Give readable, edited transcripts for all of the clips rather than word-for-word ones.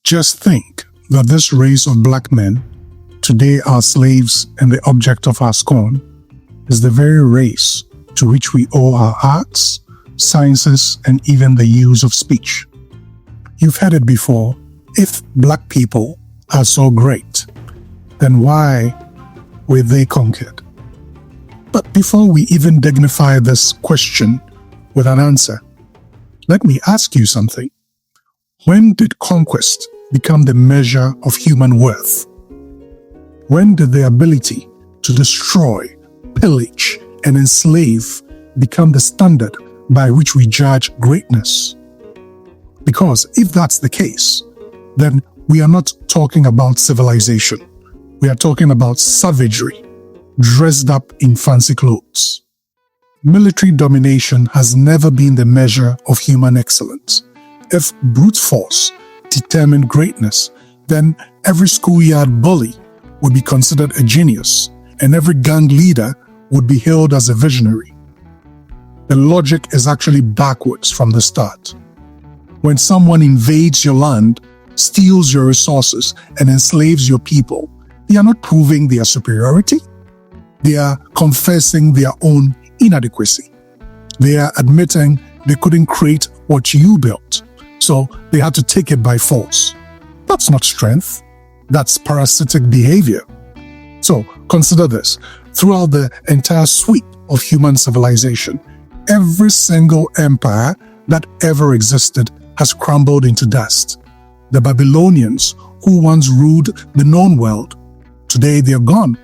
Just think that this race of black men, today our slaves and the object of our scorn, is the very race to which we owe our arts, sciences, and even the use of speech. You've heard it before. If black people are so great, then why were they conquered? But before we even dignify this question with an answer, let me ask you something. When did conquest become the measure of human worth? When did the ability to destroy, pillage, and enslave become the standard by which we judge greatness? Because if that's the case, then we are not talking about civilization. We are talking about savagery, dressed up in fancy clothes. Military domination has never been the measure of human excellence. If brute force determined greatness, then every schoolyard bully would be considered a genius, and every gang leader would be hailed as a visionary. The logic is actually backwards from the start. When someone invades your land, steals your resources, and enslaves your people, they are not proving their superiority. They are confessing their own inadequacy. They are admitting they couldn't create what you built, so they had to take it by force. That's not strength. That's parasitic behavior. So consider this. Throughout the entire sweep of human civilization, every single empire that ever existed has crumbled into dust. The Babylonians, who once ruled the known world, today they are gone.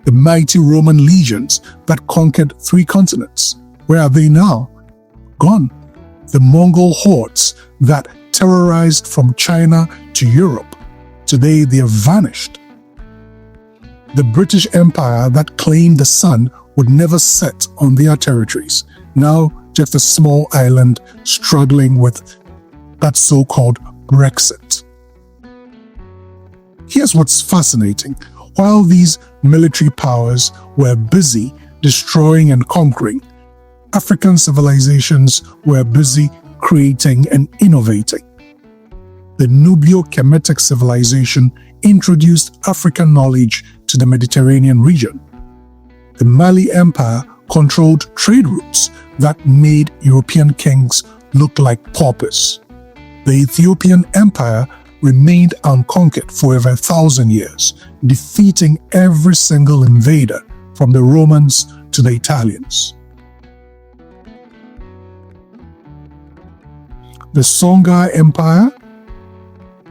The mighty Roman legions that conquered 3 continents, where are they now? Gone. The Mongol hordes that terrorized from China to Europe, today they have vanished. The British Empire that claimed the sun would never set on their territories, now just a small island struggling with that so-called Brexit. Here's what's fascinating. While these military powers were busy destroying and conquering, African civilizations were busy creating and innovating. The Nubio-Kemetic civilization introduced African knowledge to the Mediterranean region. The Mali Empire controlled trade routes that made European kings look like paupers. The Ethiopian Empire remained unconquered for over 1,000 years, defeating every single invader from the Romans to the Italians. The Songhai Empire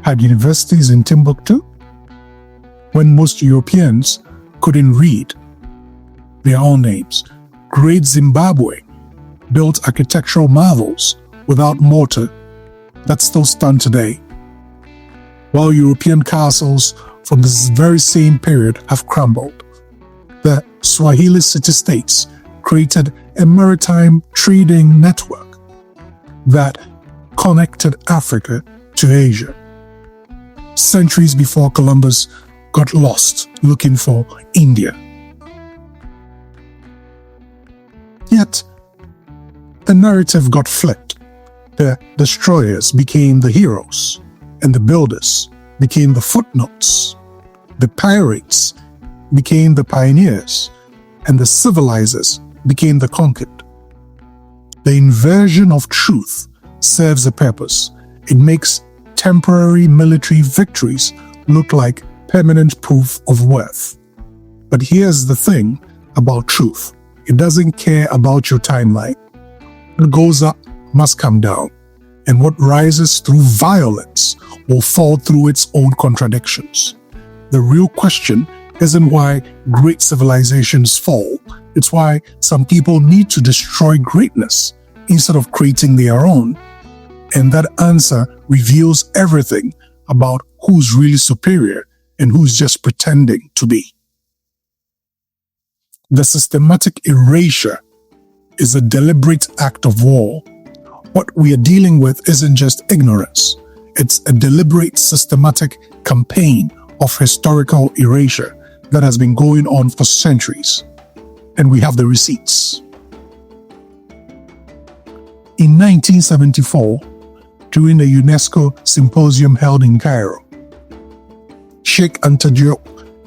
had universities in Timbuktu when most Europeans couldn't read their own names. Great Zimbabwe built architectural marvels without mortar that still stand today, while European castles from this very same period have crumbled. The Swahili city-states created a maritime trading network that connected Africa to Asia. Centuries before Columbus got lost looking for India. Yet, the narrative got flipped. The destroyers became the heroes, and the builders became the footnotes. The pirates became the pioneers, and the civilizers became the conquered. The inversion of truth serves a purpose. It makes temporary military victories look like permanent proof of worth. But here's the thing about truth. It doesn't care about your timeline. What goes up must come down, and what rises through violence will fall through its own contradictions. The real question isn't why great civilizations fall. It's why some people need to destroy greatness instead of creating their own. And that answer reveals everything about who's really superior and who's just pretending to be. The systematic erasure is a deliberate act of war. What we are dealing with isn't just ignorance. It's a deliberate, systematic campaign of historical erasure that has been going on for centuries. And we have the receipts. In 1974, during a UNESCO symposium held in Cairo. Sheikh Anta Diop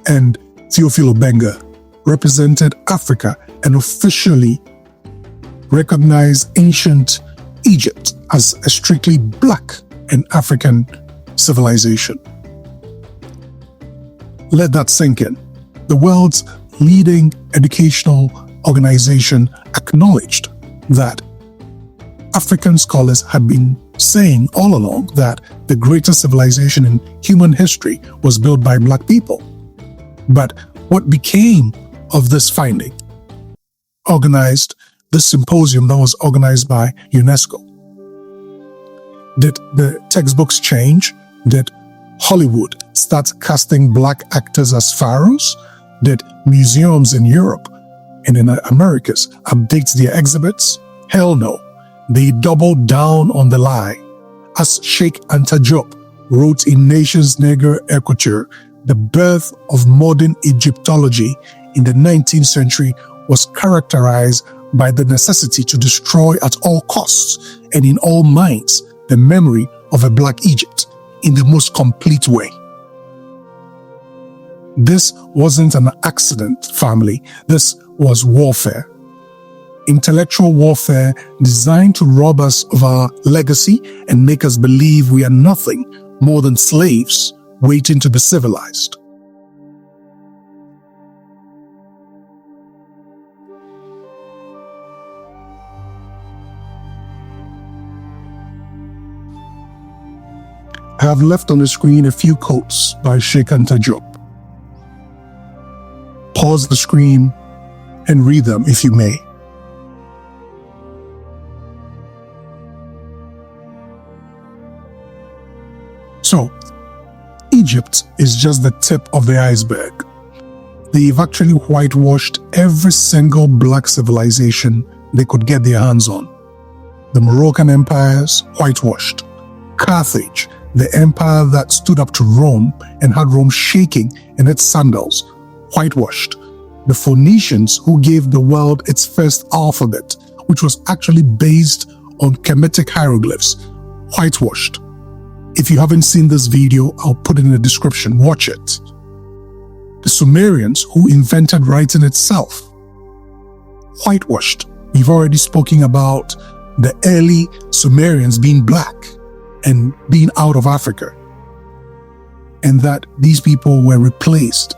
and Theophile Obenga represented Africa and officially recognized ancient Egypt as a strictly black and African civilization. Let that sink in. The world's leading educational organization acknowledged that African scholars had been saying all along that the greatest civilization in human history was built by black people. But what became of this finding? This symposium that was organized by UNESCO. Did the textbooks change? Did Hollywood start casting black actors as pharaohs? Did museums in Europe and in the Americas update their exhibits? Hell no. They doubled down on the lie. As Sheikh Anta Diop wrote in Nations Negre Écriture, the birth of modern Egyptology in the 19th century was characterized by the necessity to destroy at all costs and in all minds the memory of a black Egypt in the most complete way. This wasn't an accident, family. This was warfare. Intellectual warfare designed to rob us of our legacy and make us believe we are nothing more than slaves waiting to be civilized. I have left on the screen a few quotes by Sheikh Anta Diop. Pause the screen and read them if you may. So, Egypt is just the tip of the iceberg. They've actually whitewashed every single black civilization they could get their hands on. The Moroccan empires, whitewashed. Carthage, the empire that stood up to Rome and had Rome shaking in its sandals, whitewashed. The Phoenicians, who gave the world its first alphabet, which was actually based on Kemetic hieroglyphs, whitewashed. If you haven't seen this video, I'll put it in the description. Watch it. The Sumerians, who invented writing itself, whitewashed. We've already spoken about the early Sumerians being black and being out of Africa, and that these people were replaced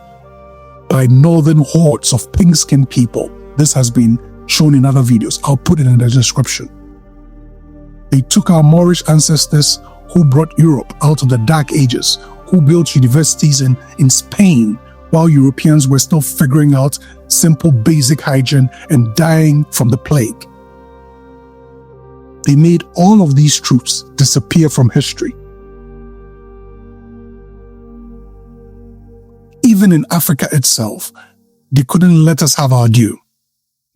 by northern hordes of pink-skinned people. This has been shown in other videos. I'll put it in the description. They took our Moorish ancestors who brought Europe out of the Dark Ages, who built universities in Spain while Europeans were still figuring out simple basic hygiene and dying from the plague. They made all of these truths disappear from history. Even in Africa itself, they couldn't let us have our due.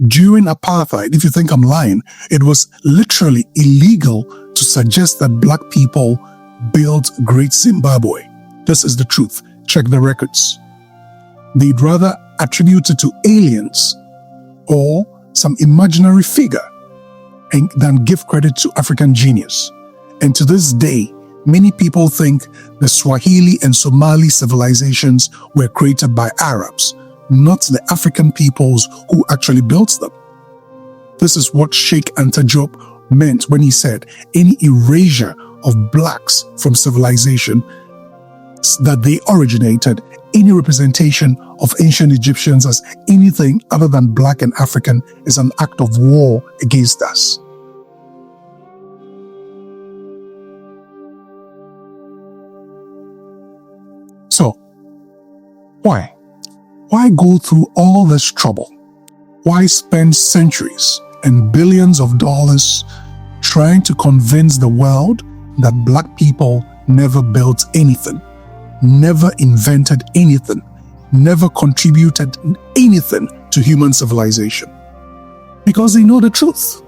During apartheid, if you think I'm lying, it was literally illegal to suggest that black people built Great Zimbabwe. This is the truth. Check the records. They'd rather attribute it to aliens or some imaginary figure than give credit to African genius. And to this day, many people think the Swahili and Somali civilizations were created by Arabs, not the African peoples who actually built them. This is what Sheikh Anta Diop meant when he said any erasure of blacks from civilization, that they originated, any representation of ancient Egyptians as anything other than black and African is an act of war against us. So, why? Why go through all this trouble? Why spend centuries and billions of dollars trying to convince the world that black people never built anything, never invented anything, never contributed anything to human civilization? Because they know the truth.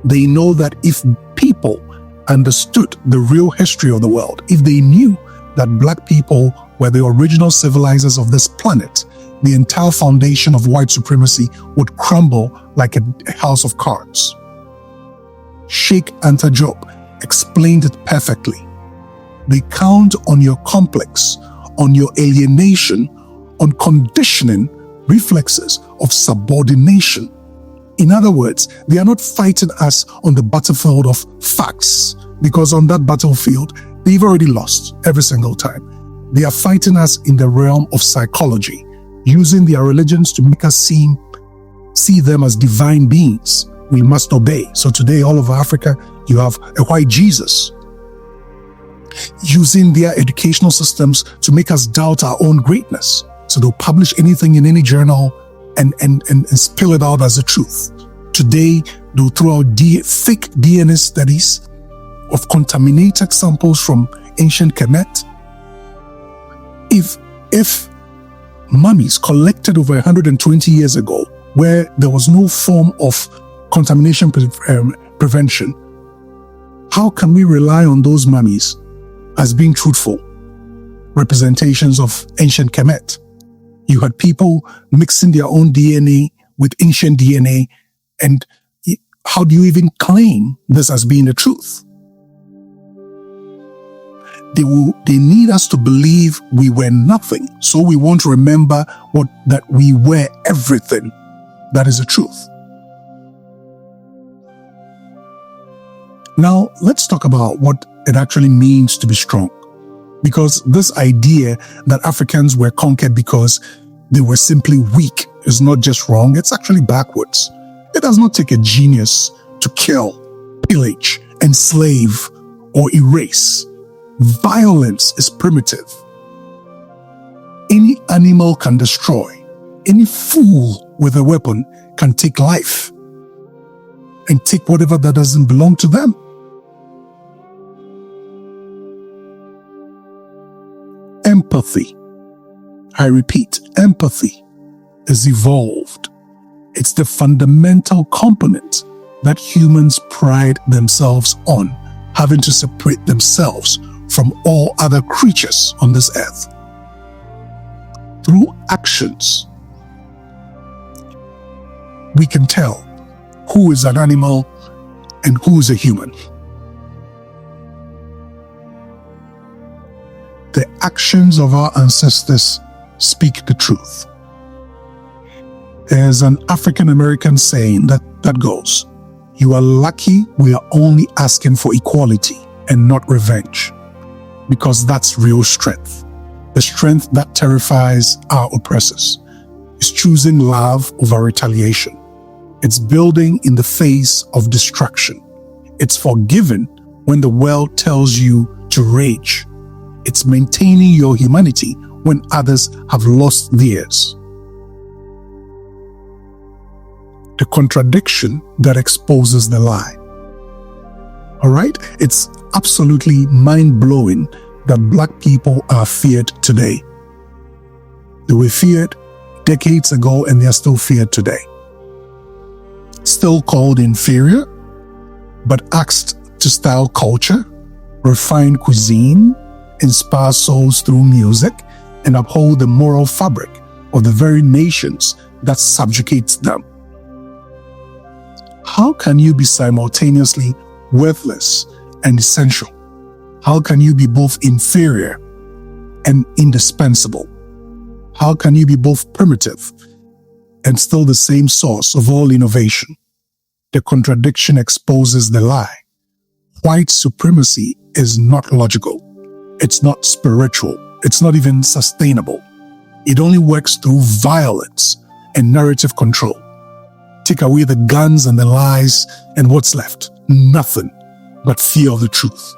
They know that if people understood the real history of the world, if they knew that black people were the original civilizers of this planet, the entire foundation of white supremacy would crumble like a house of cards. Sheikh Anta Diop explained it perfectly. They count on your complex, on your alienation, on conditioning reflexes of subordination. In other words, they are not fighting us on the battlefield of facts, because on that battlefield, they've already lost every single time. They are fighting us in the realm of psychology, using their religions to make us see them as divine beings we must obey. So today, all over Africa, you have a white Jesus, using their educational systems to make us doubt our own greatness. So they'll publish anything in any journal and spill it out as the truth. Today, they'll throw out fake DNA studies of contaminated samples from ancient Kemet. If mummies collected over 120 years ago, where there was no form of contamination prevention, how can we rely on those mummies as being truthful representations of ancient Kemet? You had people mixing their own DNA with ancient DNA, and how do you even claim this as being the truth? They need us to believe we were nothing, so we won't remember that we were everything. That is the truth. Now, let's talk about what it actually means to be strong. Because this idea that Africans were conquered because they were simply weak is not just wrong, it's actually backwards. It does not take a genius to kill, pillage, enslave, or erase. Violence is primitive. Any animal can destroy. Any fool with a weapon can take life and take whatever that doesn't belong to them. Empathy. I repeat, empathy is evolved. It's the fundamental component that humans pride themselves on, having to separate themselves from all other creatures on this earth. Through actions, we can tell who is an animal and who is a human. The actions of our ancestors speak the truth. There's an African-American saying that goes, "You are lucky we are only asking for equality and not revenge," because that's real strength. The strength that terrifies our oppressors is choosing love over retaliation. It's building in the face of destruction. It's forgiving when the world tells you to rage. It's maintaining your humanity when others have lost theirs. The contradiction that exposes the lie. All right? It's absolutely mind-blowing that Black people are feared today. They were feared decades ago and they are still feared today. Still called inferior, but asked to style culture, refine cuisine, inspire souls through music, and uphold the moral fabric of the very nations that subjugates them. How can you be simultaneously worthless and essential? How can you be both inferior and indispensable? How can you be both primitive and still the same source of all innovation? The contradiction exposes the lie. White supremacy is not logical. It's not spiritual. It's not even sustainable. It only works through violence and narrative control. Take away the guns and the lies, and what's left? Nothing but fear of the truth.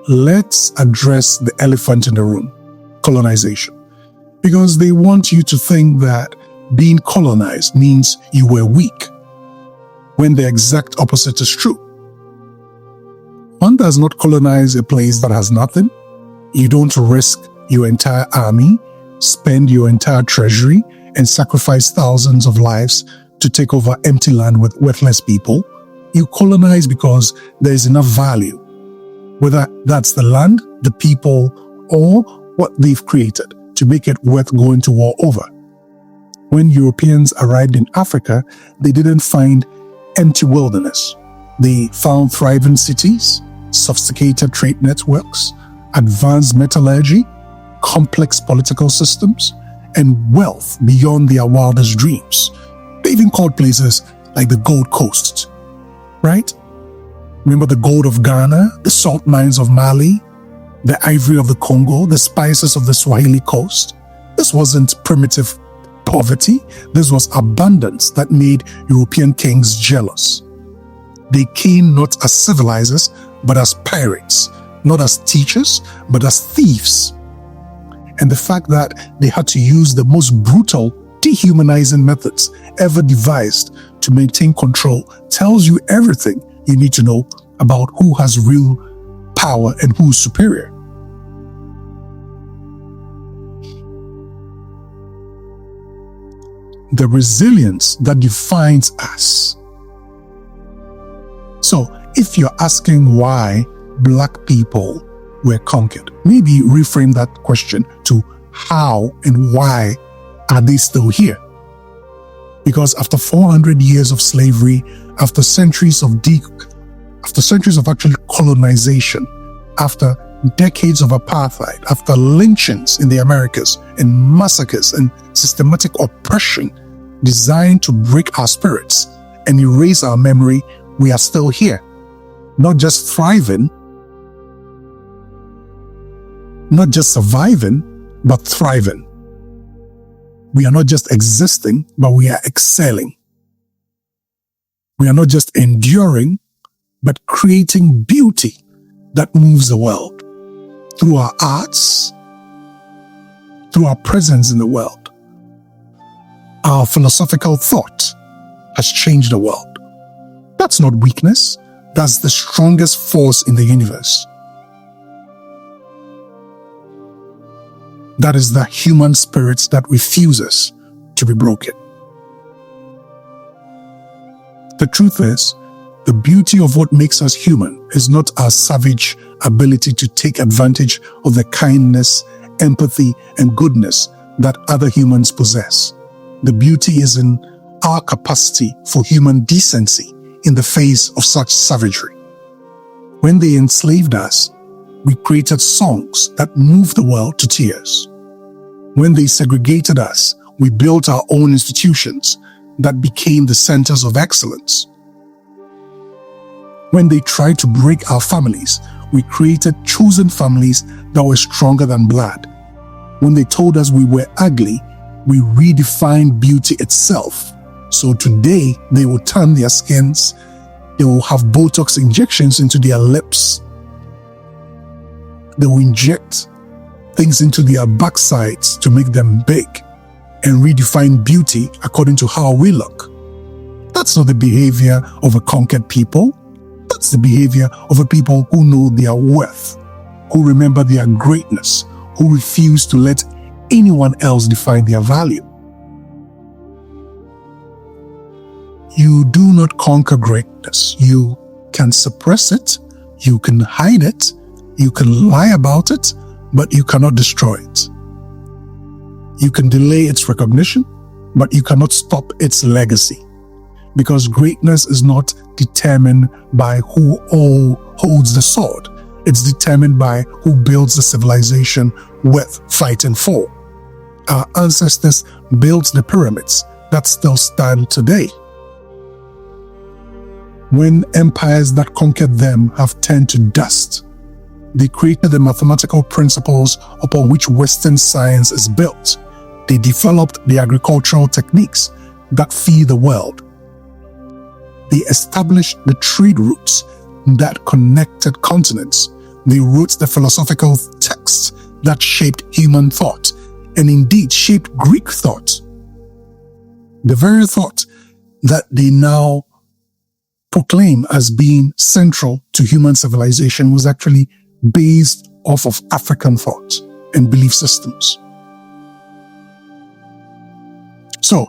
Let's address the elephant in the room, colonization. Because they want you to think that being colonized means you were weak, when the exact opposite is true. One does not colonize a place that has nothing. You don't risk your entire army, spend your entire treasury, and sacrifice thousands of lives to take over empty land with worthless people. You colonize because there is enough value, whether that's the land, the people, or what they've created, to make it worth going to war over. When Europeans arrived in Africa, they didn't find empty wilderness. They found thriving cities, sophisticated trade networks, advanced metallurgy, complex political systems, and wealth beyond their wildest dreams. They even called places like the Gold Coast, right? Remember the gold of Ghana, the salt mines of Mali, the ivory of the Congo, the spices of the Swahili coast? This wasn't primitive poverty. This was abundance that made European kings jealous. They came not as civilizers, but as pirates, not as teachers, but as thieves. And the fact that they had to use the most brutal, dehumanizing methods ever devised to maintain control tells you everything you need to know about who has real power and who's superior. The resilience that defines us. So, if you're asking why Black people were conquered, maybe reframe that question to how and why are they still here? Because after 400 years of slavery, after centuries of actually colonization, after decades of apartheid, after lynchings in the Americas and massacres and systematic oppression designed to break our spirits and erase our memory, we are still here. Not just thriving, not just surviving, but thriving. We are not just existing, but we are excelling. We are not just enduring, but creating beauty that moves the world through our arts, through our presence in the world. Our philosophical thought has changed the world. That's not weakness. That's the strongest force in the universe. That is the human spirit that refuses to be broken. The truth is, the beauty of what makes us human is not our savage ability to take advantage of the kindness, empathy, and goodness that other humans possess. The beauty is in our capacity for human decency in the face of such savagery. When they enslaved us, we created songs that moved the world to tears. When they segregated us, we built our own institutions that became the centers of excellence. When they tried to break our families, we created chosen families that were stronger than blood. When they told us we were ugly, we redefined beauty itself. So today, they will tan their skins, they will have Botox injections into their lips, they will inject things into their backsides to make them big and redefine beauty according to how we look. That's not the behavior of a conquered people. That's the behavior of a people who know their worth, who remember their greatness, who refuse to let anyone else define their value. You do not conquer greatness. You can suppress it, you can hide it, you can lie about it, but you cannot destroy it. You can delay its recognition, but you cannot stop its legacy. Because greatness is not determined by who all holds the sword. It's determined by who builds the civilization worth fighting for. Our ancestors built the pyramids that still stand today. When empires that conquered them have turned to dust, they created the mathematical principles upon which Western science is built. They developed the agricultural techniques that feed the world. They established the trade routes that connected continents. They wrote the philosophical texts that shaped human thought, and indeed shaped Greek thought. The very thought that they now proclaim as being central to human civilization was actually based off of African thought and belief systems. So,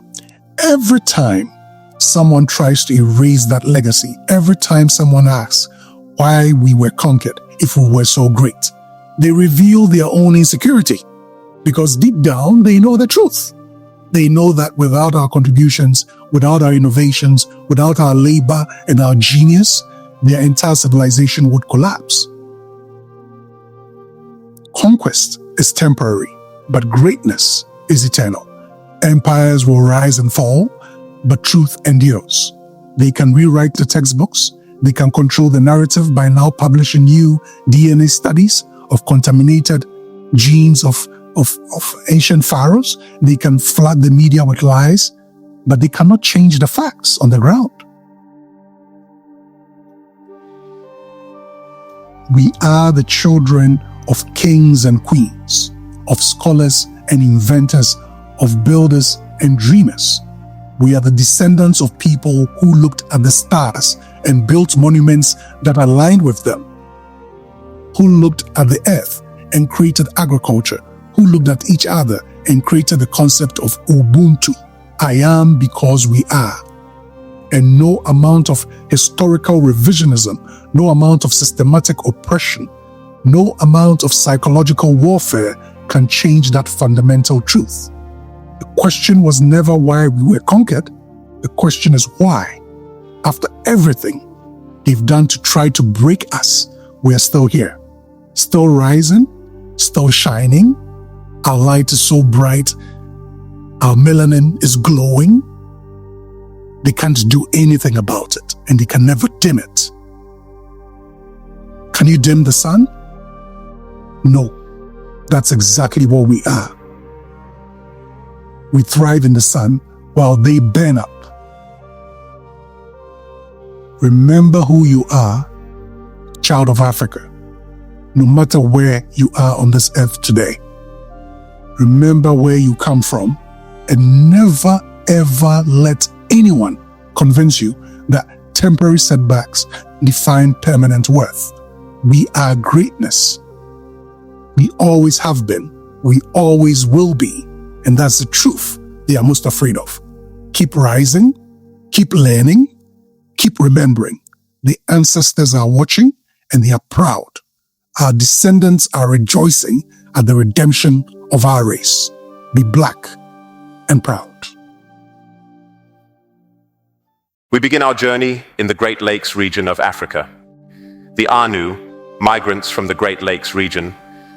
every time someone tries to erase that legacy, every time someone asks why we were conquered if we were so great, they reveal their own insecurity, because deep down they know the truth. They know that without our contributions, without our innovations, without our labor and our genius, their entire civilization would collapse. Conquest is temporary, but greatness is eternal. Empires will rise and fall, but truth endures. They can rewrite the textbooks. They can control the narrative by now publishing new DNA studies of contaminated genes of ancient pharaohs. They can flood the media with lies, but they cannot change the facts on the ground. We are the children of kings and queens, of scholars and inventors, of builders and dreamers. We are the descendants of people who looked at the stars and built monuments that aligned with them, who looked at the earth and created agriculture, who looked at each other and created the concept of Ubuntu. I am because we are. And no amount of historical revisionism, no amount of systematic oppression, no amount of psychological warfare can change that fundamental truth. The question was never why we were conquered. The question is why, after everything they've done to try to break us, we are still here, still rising, still shining. Our light is so bright, our melanin is glowing. They can't do anything about it, and they can never dim it. Can you dim the sun? No, that's exactly what we are. We thrive in the sun while they burn up. Remember who you are, child of Africa, no matter where you are on this earth today. Remember where you come from, and never ever let anyone convince you that temporary setbacks define permanent worth. We are greatness. We always have been. We always will be. And that's the truth they are most afraid of. Keep rising, keep learning, keep remembering. The ancestors are watching and they are proud. Our descendants are rejoicing at the redemption of our race. Be black and proud. We begin our journey in the Great Lakes region of Africa. The Anu, migrants from the Great Lakes region,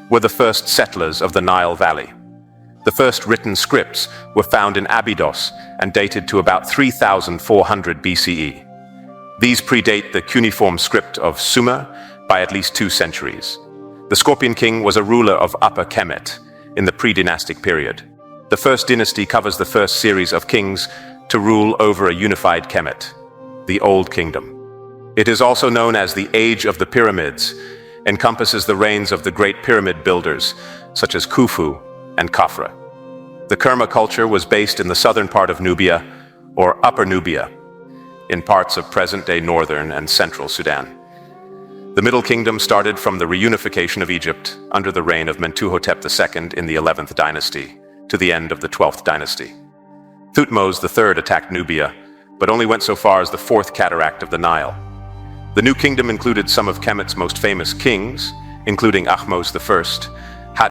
were the first settlers of the Nile Valley. The first written scripts were found in Abydos and dated to about 3400 BCE. These predate the cuneiform script of Sumer by at least 2 centuries. The Scorpion King was a ruler of Upper Kemet in the pre-dynastic period. The first dynasty covers the first series of kings to rule over a unified Kemet, the Old Kingdom. It is also known as the Age of the Pyramids, encompasses the reigns of the great pyramid builders such as Khufu and Khafra. The Kerma culture was based in the southern part of Nubia, or Upper Nubia, in parts of present-day northern and central Sudan. The Middle Kingdom started from the reunification of Egypt under the reign of Mentuhotep II in the 11th dynasty to the end of the 12th dynasty. Thutmose III attacked Nubia, but only went so far as the 4th cataract of the Nile. The new kingdom included some of Kemet's most famous kings, including Ahmose I,